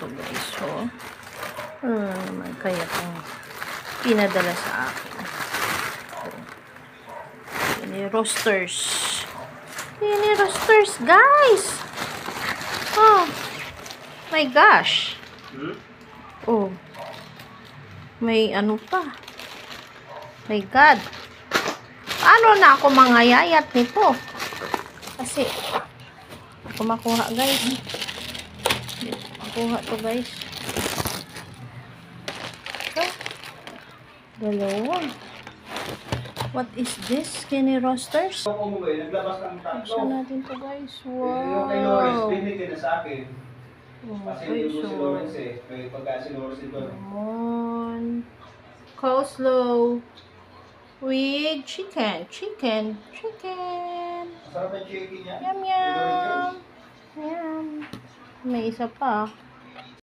to guys. So, naman kaya kung pinadala sa akin. Ini roasters. Ini roasters, guys. Oh, my gosh. Oh, may ano pa. My God. Paano na ako mangayayat nito? Kasi, ako makuha, guys. Makuha to, guys. Okay. Dalawa. What is this? Skinny roasters? Buksan natin to, guys. Wow. Yung kay Lawrence, binigyan na sa akin. Kasi Okay, yung so, si Lawrence eh. May pagka si Lawrence ito. Coleslaw with chicken. Masarap yung chicken niya. Yum, yum. Yum. May isa pa.